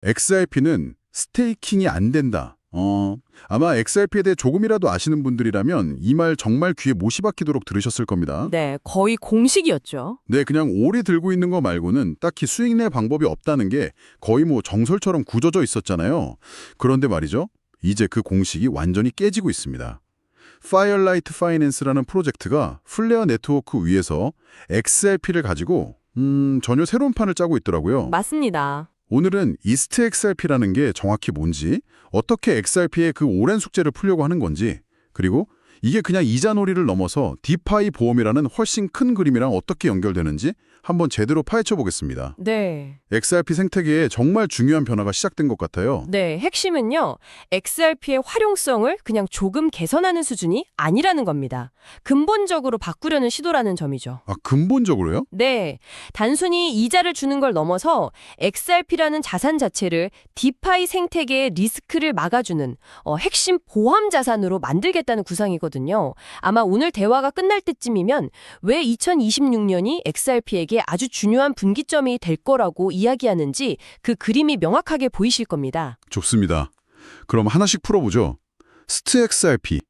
XRP는 스테이킹이 안 된다. 아마 XRP에 대해 조금이라도 아시는 분들이라면 이 말 정말 귀에 못이 박히도록 들으셨을 겁니다. 네, 거의 공식이었죠. 네, 그냥 오래 들고 있는 거 말고는 딱히 수익 낼 방법이 없다는 게 거의 뭐 정설처럼 굳어져 있었잖아요. 그런데 말이죠. 이제 그 공식이 완전히 깨지고 있습니다. Firelight Finance라는 프로젝트가 플레어 네트워크 위에서 XRP를 가지고 전혀 새로운 판을 짜고 있더라고요. 맞습니다. 오늘은 이스트 XRP라는 게 정확히 뭔지, 어떻게 XRP의 그 오랜 숙제를 풀려고 하는 건지, 그리고 이게 그냥 이자놀이를 넘어서 디파이 보험이라는 훨씬 큰 그림이랑 어떻게 연결되는지 한번 제대로 파헤쳐 보겠습니다. 네. XRP 생태계에 정말 중요한 변화가 시작된 것 같아요. 네, 핵심은요. XRP의 활용성을 그냥 조금 개선하는 수준이 아니라는 겁니다. 근본적으로 바꾸려는 시도라는 점이죠. 아, 근본적으로요? 네, 단순히 이자를 주는 걸 넘어서 XRP라는 자산 자체를 디파이 생태계의 리스크를 막아주는 핵심 보험 자산으로 만들겠다는 구상이거든요. 아마 오늘 대화가 끝날 때쯤이면 왜 2026년이 XRP에게 아주 중요한 분기점이 될 거라고 이야기하는지 그 그림이 명확하게 보이실 겁니다. 좋습니다. 그럼 하나씩 풀어보죠. 스트 XRP.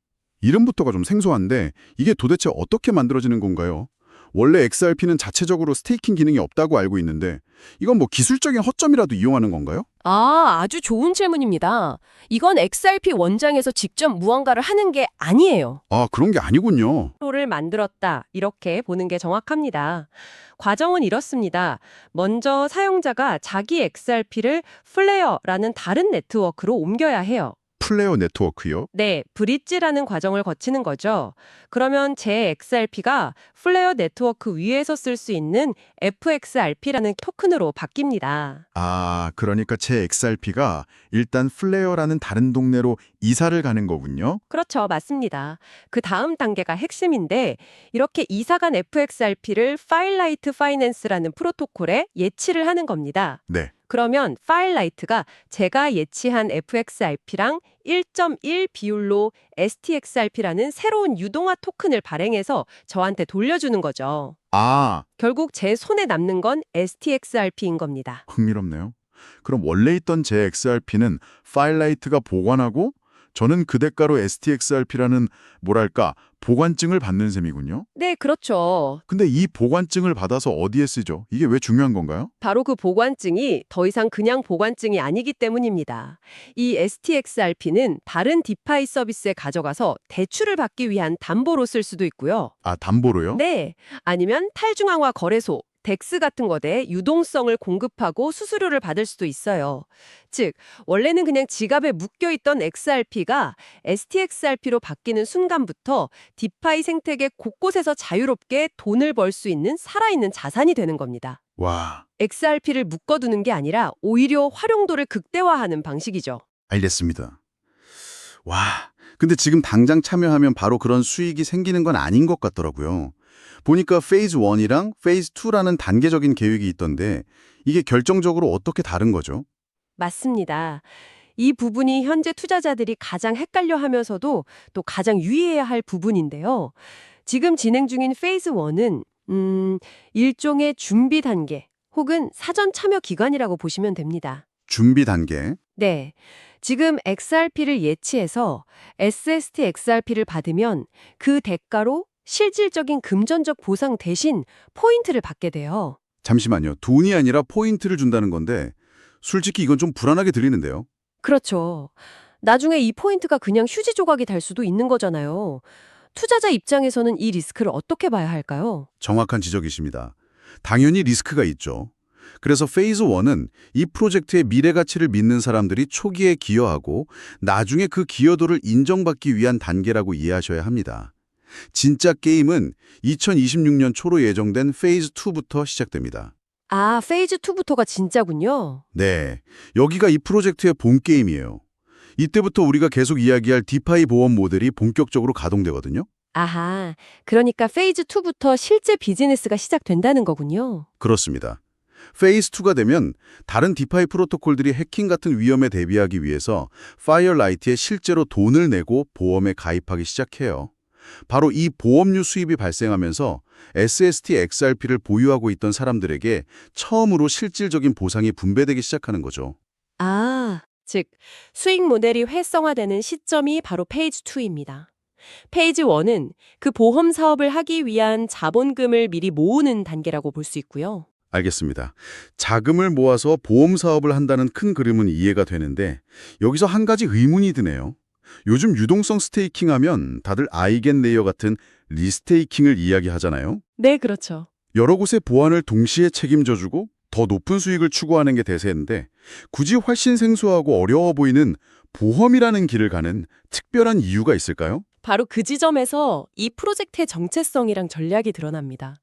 이름부터가 좀 생소한데 이게 도대체 어떻게 만들어지는 건가요? 원래 XRP는 자체적으로 스테이킹 기능이 없다고 알고 있는데 이건 뭐 기술적인 허점이라도 이용하는 건가요? 아주 좋은 질문입니다. 이건 XRP 원장에서 직접 무언가를 하는 게 아니에요. 아, 그런 게 아니군요. 를 만들었다. 이렇게 보는 게 정확합니다. 과정은 이렇습니다. 먼저 사용자가 자기 XRP를 플레어라는 다른 네트워크로 옮겨야 해요. 플레어 네트워크요? 네, 브릿지라는 과정을 거치는 거죠. 그러면 제 XRP가 플레어 네트워크 위에서 쓸 수 있는 FXRP라는 토큰으로 바뀝니다. 아, 그러니까 제 XRP가 일단 플레어라는 다른 동네로 이사를 가는 거군요. 그렇죠. 맞습니다. 그 다음 단계가 핵심인데 이렇게 이사간 FXRP를 Firelight Finance라는 프로토콜에 예치를 하는 겁니다. 네. 그러면 Fireligh트가 제가 예치한 FXRP랑 1.1 비율로 STXRP라는 새로운 유동화 토큰을 발행해서 저한테 돌려주는 거죠. 아, 결국 제 손에 남는 건 STXRP인 겁니다. 흥미롭네요. 그럼 원래 있던 제 XRP는 파일라이트가 보관하고 저는 그 대가로 STXRP라는 뭐랄까 보관증을 받는 셈이군요. 네, 그렇죠. 근데 이 보관증을 받아서 어디에 쓰죠? 이게 왜 중요한 건가요? 바로 그 보관증이 더 이상 그냥 보관증이 아니기 때문입니다. 이 STXRP는 다른 디파이 서비스에 가져가서 대출을 받기 위한 담보로 쓸 수도 있고요. 아, 담보로요? 네, 아니면 탈중앙화 거래소, 덱스 같은 것에 유동성을 공급하고 수수료를 받을 수도 있어요. 즉, 원래는 그냥 지갑에 묶여있던 XRP가 STXRP로 바뀌는 순간부터 디파이 생태계 곳곳에서 자유롭게 돈을 벌 수 있는 살아있는 자산이 되는 겁니다. 와, XRP를 묶어두는 게 아니라 오히려 활용도를 극대화하는 방식이죠. 알겠습니다. 와, 근데 지금 당장 참여하면 바로 그런 수익이 생기는 건 아닌 것 같더라고요. 보니까 페이즈 1이랑 페이즈 2라는 단계적인 계획이 있던데 이게 결정적으로 어떻게 다른 거죠? 맞습니다. 이 부분이 현재 투자자들이 가장 헷갈려하면서도 또 가장 유의해야 할 부분인데요. 지금 진행 중인 페이즈 1은 일종의 준비 단계 혹은 사전 참여 기간이라고 보시면 됩니다. 준비 단계. 네. 지금 XRP를 예치해서 SST XRP를 받으면 그 대가로 실질적인 금전적 보상 대신 포인트를 받게 돼요. 잠시만요. 돈이 아니라 포인트를 준다는 건데 솔직히 이건 좀 불안하게 들리는데요. 그렇죠. 나중에 이 포인트가 그냥 휴지 조각이 될 수도 있는 거잖아요. 투자자 입장에서는 이 리스크를 어떻게 봐야 할까요? 정확한 지적이십니다. 당연히 리스크가 있죠. 그래서 페이즈 1은 이 프로젝트의 미래 가치를 믿는 사람들이 초기에 기여하고 나중에 그 기여도를 인정받기 위한 단계라고 이해하셔야 합니다. 진짜 게임은 2026년 초로 예정된 페이즈 2부터 시작됩니다. 아, 페이즈 2부터가 진짜군요. 네, 여기가 이 프로젝트의 본 게임이에요. 이때부터 우리가 계속 이야기할 디파이 보험 모델이 본격적으로 가동되거든요. 아하, 그러니까 페이즈 2부터 실제 비즈니스가 시작된다는 거군요. 그렇습니다. 페이즈 2가 되면 다른 디파이 프로토콜들이 해킹 같은 위험에 대비하기 위해서 파이어라이트에 실제로 돈을 내고 보험에 가입하기 시작해요. 바로 이 보험료 수입이 발생하면서 SST XRP를 보유하고 있던 사람들에게 처음으로 실질적인 보상이 분배되기 시작하는 거죠. 즉 수익 모델이 활성화되는 시점이 바로 페이지 2입니다. 페이지 1은 그 보험 사업을 하기 위한 자본금을 미리 모으는 단계라고 볼 수 있고요. 알겠습니다. 자금을 모아서 보험 사업을 한다는 큰 그림은 이해가 되는데 여기서 한 가지 의문이 드네요. 요즘 유동성 스테이킹 하면 다들 아이겐 레이어 같은 리스테이킹을 이야기하잖아요. 네, 그렇죠. 여러 곳의 보안을 동시에 책임져주고 더 높은 수익을 추구하는 게 대세인데 굳이 훨씬 생소하고 어려워 보이는 보험이라는 길을 가는 특별한 이유가 있을까요? 바로 그 지점에서 이 프로젝트의 정체성이랑 전략이 드러납니다.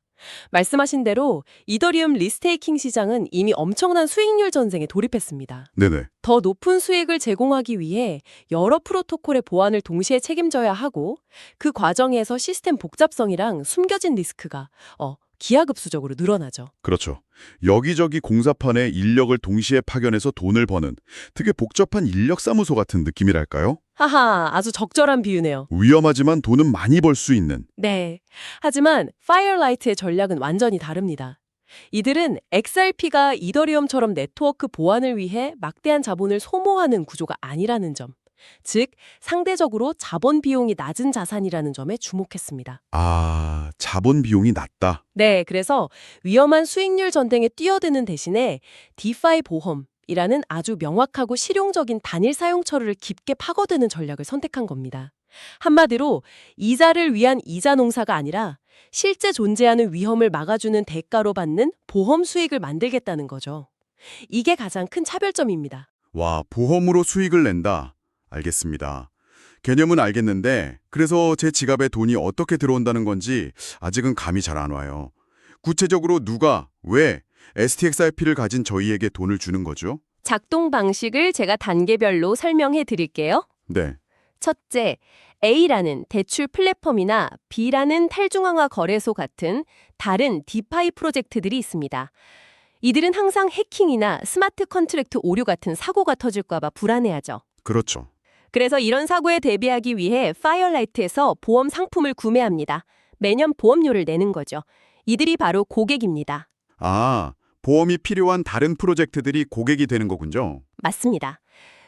말씀하신 대로 이더리움 리스테이킹 시장은 이미 엄청난 수익률 전쟁에 돌입했습니다. 네네. 더 높은 수익을 제공하기 위해 여러 프로토콜의 보안을 동시에 책임져야 하고 그 과정에서 시스템 복잡성이랑 숨겨진 리스크가 기하급수적으로 늘어나죠. 그렇죠. 여기저기 공사판에 인력을 동시에 파견해서 돈을 버는 되게 복잡한 인력사무소 같은 느낌이랄까요? 하하, 아주 적절한 비유네요. 위험하지만 돈은 많이 벌 수 있는. 네. 하지만 파이어라이트의 전략은 완전히 다릅니다. 이들은 XRP가 이더리움처럼 네트워크 보안을 위해 막대한 자본을 소모하는 구조가 아니라는 점, 즉 상대적으로 자본 비용이 낮은 자산이라는 점에 주목했습니다. 아, 자본 비용이 낮다. 네, 그래서 위험한 수익률 전쟁에 뛰어드는 대신에 디파이 보험이라는 아주 명확하고 실용적인 단일 사용처를 깊게 파고드는 전략을 선택한 겁니다. 한마디로 이자를 위한 이자 농사가 아니라 실제 존재하는 위험을 막아주는 대가로 받는 보험 수익을 만들겠다는 거죠. 이게 가장 큰 차별점입니다. 와, 보험으로 수익을 낸다. 알겠습니다. 개념은 알겠는데 그래서 제 지갑에 돈이 어떻게 들어온다는 건지 아직은 감이 잘 안 와요. 구체적으로 누가, 왜 STXRP를 가진 저희에게 돈을 주는 거죠? 작동 방식을 제가 단계별로 설명해 드릴게요. 네. 첫째, A라는 대출 플랫폼이나 B라는 탈중앙화 거래소 같은 다른 디파이 프로젝트들이 있습니다. 이들은 항상 해킹이나 스마트 컨트랙트 오류 같은 사고가 터질까 봐 불안해하죠. 그렇죠. 그래서 이런 사고에 대비하기 위해 파이어라이트에서 보험 상품을 구매합니다. 매년 보험료를 내는 거죠. 이들이 바로 고객입니다. 아, 보험이 필요한 다른 프로젝트들이 고객이 되는 거군요. 맞습니다.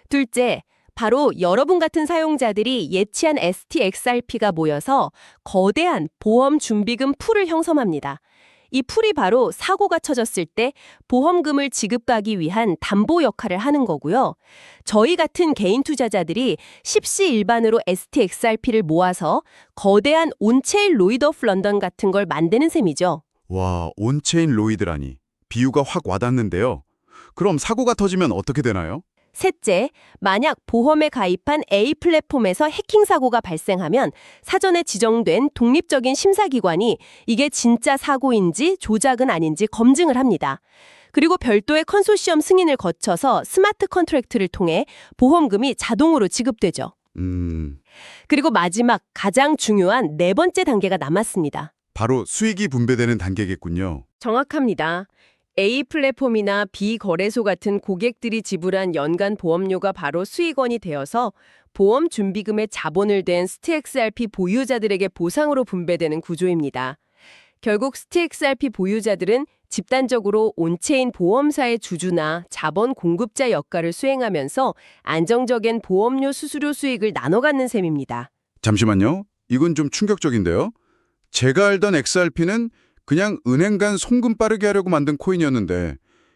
둘째, 바로 여러분 같은 사용자들이 예치한 STXRP가 모여서 거대한 보험 준비금 풀을 형성합니다. 이 풀이 바로 사고가 쳐졌을 때 보험금을 지급하기 위한 담보 역할을 하는 거고요. 저희 같은 개인 투자자들이 십시일반으로 STXRP를 모아서 거대한 온체인 로이드 오브 런던 같은 걸 만드는 셈이죠. 와, 온체인 로이드라니. 비유가 확 와닿는데요. 그럼 사고가 터지면 어떻게 되나요? 셋째, 만약 보험에 가입한 A 플랫폼에서 해킹 사고가 발생하면 사전에 지정된 독립적인 심사기관이 이게 진짜 사고인지 조작은 아닌지 검증을 합니다. 그리고 별도의 컨소시엄 승인을 거쳐서 스마트 컨트랙트를 통해 보험금이 자동으로 지급되죠. 그리고 마지막 가장 중요한 네 번째 단계가 남았습니다. 바로 수익이 분배되는 단계겠군요. 정확합니다. A 플랫폼이나 B 거래소 같은 고객들이 지불한 연간 보험료가 바로 수익원이 되어서 보험 준비금의 자본을 댄 STXRP 보유자들에게 보상으로 분배되는 구조입니다. 결국 STXRP 보유자들은 집단적으로 온체인 보험사의 주주나 자본 공급자 역할을 수행하면서 안정적인 보험료 수수료 수익을 나눠 갖는 셈입니다. 잠시만요. 이건 좀 충격적인데요. 제가 알던 XRP는 그냥 은행 간 송금 빠르게 하려고 만든 코인이었는데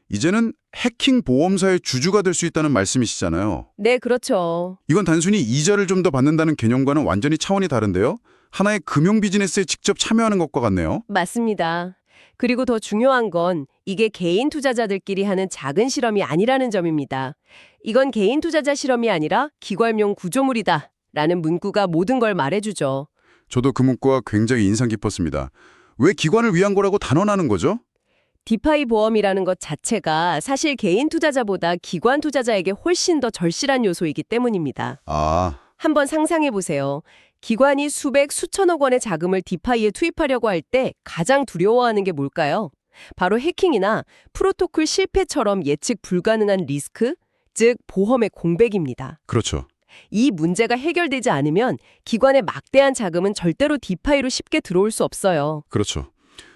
이제는 해킹 보험사의 주주가 될 수 있다는 말씀이시잖아요. 네, 그렇죠. 이건 단순히 이자를 좀 더 받는다는 개념과는 완전히 차원이 다른데요. 하나의 금융 비즈니스에 직접 참여하는 것과 같네요. 맞습니다. 그리고 더 중요한 건 이게 개인 투자자들끼리 하는 작은 실험이 아니라는 점입니다. 이건 개인 투자자 실험이 아니라 기관용 구조물이다 라는 문구가 모든 걸 말해주죠. 저도 그 문구가 굉장히 인상 깊었습니다. 왜 기관을 위한 거라고 단언하는 거죠? 디파이 보험이라는 것 자체가 사실 개인 투자자보다 기관 투자자에게 훨씬 더 절실한 요소이기 때문입니다. 아, 한번 상상해 보세요. 기관이 수백, 수천억 원의 자금을 디파이에 투입하려고 할 때 가장 두려워하는 게 뭘까요? 바로 해킹이나 프로토콜 실패처럼 예측 불가능한 리스크, 즉 보험의 공백입니다. 그렇죠. 이 문제가 해결되지 않으면 기관의 막대한 자금은 절대로 디파이로 쉽게 들어올 수 없어요. 그렇죠.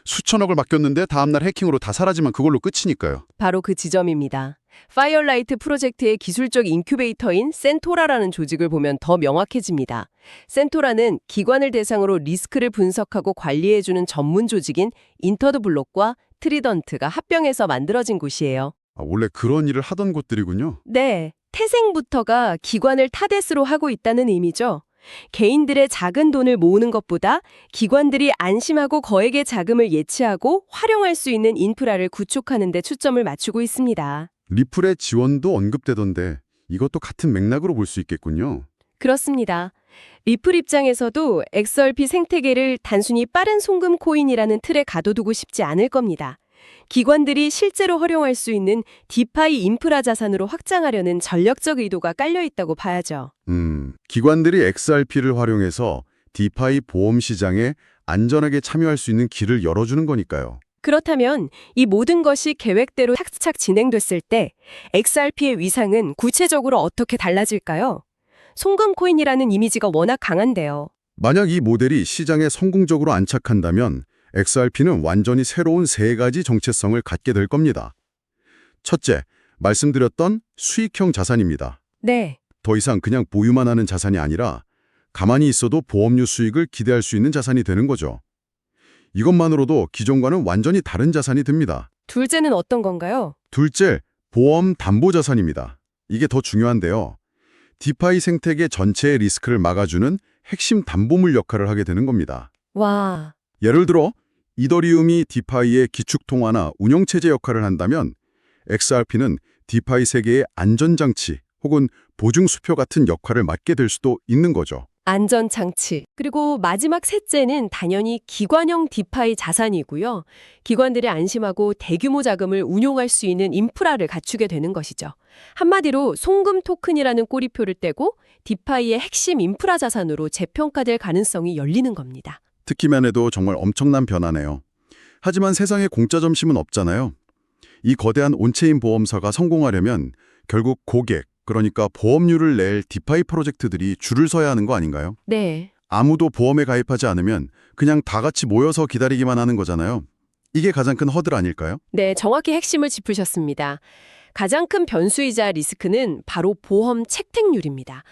수천억을 맡겼는데 다음날 해킹으로 다 사라지면 그걸로 끝이니까요. 바로 그 지점입니다. 파이어라이트 프로젝트의 기술적 인큐베이터인 센토라라는 조직을 보면 더 명확해집니다. 센토라는 기관을 대상으로 리스크를 분석하고 관리해주는 전문 조직인 인터드블록과 트리던트가 합병해서 만들어진 곳이에요. 원래 그런 일을 하던 곳들이군요. 네, 태생부터가 기관을 타겟으로 하고 있다는 의미죠. 개인들의 작은 돈을 모으는 것보다 기관들이 안심하고 거액의 자금을 예치하고 활용할 수 있는 인프라를 구축하는 데 초점을 맞추고 있습니다. 리플의 지원도 언급되던데 이것도 같은 맥락으로 볼 수 있겠군요. 그렇습니다. 리플 입장에서도 XRP 생태계를 단순히 빠른 송금 코인이라는 틀에 가둬두고 싶지 않을 겁니다. 기관들이 실제로 활용할 수 있는 디파이 인프라 자산으로 확장하려는 전략적 의도가 깔려 있다고 봐야죠. 기관들이 XRP를 활용해서 디파이 보험 시장에 안전하게 참여할 수 있는 길을 열어주는 거니까요. 그렇다면 이 모든 것이 계획대로 착착 진행됐을 때 XRP의 위상은 구체적으로 어떻게 달라질까요? 송금 코인이라는 이미지가 워낙 강한데요. 만약 이 모델이 시장에 성공적으로 안착한다면 XRP는 완전히 새로운 세 가지 정체성을 갖게 될 겁니다. 첫째, 말씀드렸던 수익형 자산입니다. 네. 더 이상 그냥 보유만 하는 자산이 아니라 가만히 있어도 보험료 수익을 기대할 수 있는 자산이 되는 거죠. 이것만으로도 기존과는 완전히 다른 자산이 됩니다. 둘째는 어떤 건가요? 둘째, 보험 담보 자산입니다. 이게 더 중요한데요. 디파이 생태계 전체의 리스크를 막아주는 핵심 담보물 역할을 하게 되는 겁니다. 와, 예를 들어 이더리움이 디파이의 기축통화나 운영체제 역할을 한다면 XRP는 디파이 세계의 안전장치 혹은 보증수표 같은 역할을 맡게 될 수도 있는 거죠. 안전장치. 그리고 마지막 셋째는 당연히 기관형 디파이 자산이고요. 기관들이 안심하고 대규모 자금을 운용할 수 있는 인프라를 갖추게 되는 것이죠. 한마디로 송금 토큰이라는 꼬리표를 떼고 디파이의 핵심 인프라 자산으로 재평가될 가능성이 열리는 겁니다. 듣기만 해도 정말 엄청난 변화네요. 하지만 세상에 공짜 점심은 없잖아요. 이 거대한 온체인 보험사가 성공하려면 결국 고객, 그러니까 보험료를 낼 디파이 프로젝트들이 줄을 서야 하는 거 아닌가요? 네. 아무도 보험에 가입하지 않으면 그냥 다 같이 모여서 기다리기만 하는 거잖아요. 이게 가장 큰 허들 아닐까요? 네, 정확히 핵심을 짚으셨습니다. 가장 큰 변수이자 리스크는 바로 보험 채택률입니다.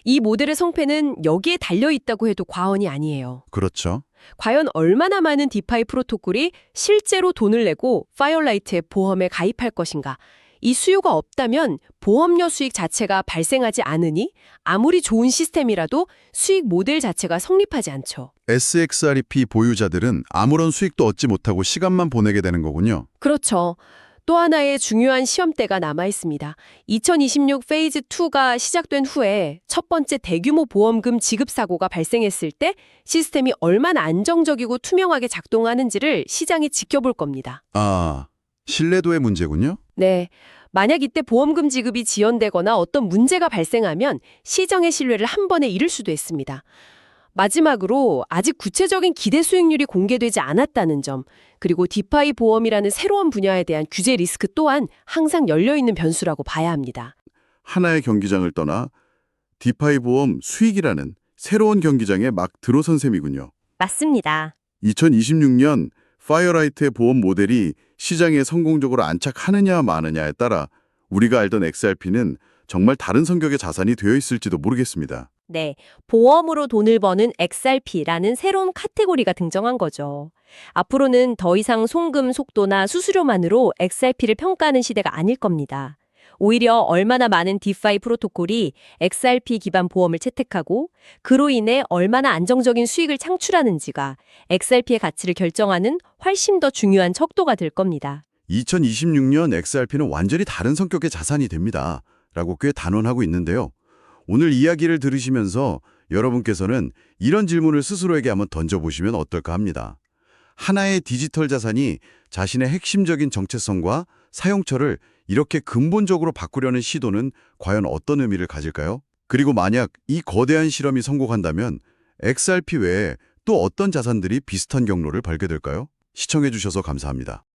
이 모델의 성패는 여기에 달려 있다고 해도 과언이 아니에요. 그렇죠. 과연 얼마나 많은 디파이 프로토콜이 실제로 돈을 내고 파이어라이트의 보험에 가입할 것인가? 이 수요가 없다면 보험료 수익 자체가 발생하지 않으니 아무리 좋은 시스템이라도 수익 모델 자체가 성립하지 않죠. SXRP 보유자들은 아무런 수익도 얻지 못하고 시간만 보내게 되는 거군요. 그렇죠. 또 하나의 중요한 시험대가 남아 있습니다. 2026 페이즈 2가 시작된 후에 첫 번째 대규모 보험금 지급 사고가 발생했을 때 시스템이 얼마나 안정적이고 투명하게 작동하는지를 시장이 지켜볼 겁니다. 아, 신뢰도의 문제군요. 네. 만약 이때 보험금 지급이 지연되거나 어떤 문제가 발생하면 시장의 신뢰를 한 번에 잃을 수도 있습니다. 마지막으로 아직 구체적인 기대 수익률이 공개되지 않았다는 점, 그리고 디파이 보험이라는 새로운 분야에 대한 규제 리스크 또한 항상 열려있는 변수라고 봐야 합니다. 하나의 경기장을 떠나 디파이 보험 수익이라는 새로운 경기장에 막 들어선 셈이군요. 맞습니다. 2026년 파이어라이트의 보험 모델이 시장에 성공적으로 안착하느냐 마느냐에 따라 우리가 알던 XRP는 정말 다른 성격의 자산이 되어 있을지도 모르겠습니다. 네, 보험으로 돈을 버는 XRP라는 새로운 카테고리가 등장한 거죠. 앞으로는 더 이상 송금 속도나 수수료만으로 XRP를 평가하는 시대가 아닐 겁니다. 오히려 얼마나 많은 디파이 프로토콜이 XRP 기반 보험을 채택하고 그로 인해 얼마나 안정적인 수익을 창출하는지가 XRP의 가치를 결정하는 훨씬 더 중요한 척도가 될 겁니다. 2026년 XRP는 완전히 다른 성격의 자산이 됩니다. 라고 꽤 단언하고 있는데요. 오늘 이야기를 들으시면서 여러분께서는 이런 질문을 스스로에게 한번 던져보시면 어떨까 합니다. 하나의 디지털 자산이 자신의 핵심적인 정체성과 사용처를 이렇게 근본적으로 바꾸려는 시도는 과연 어떤 의미를 가질까요? 그리고 만약 이 거대한 실험이 성공한다면 XRP 외에 또 어떤 자산들이 비슷한 경로를 밟게 될까요? 시청해주셔서 감사합니다.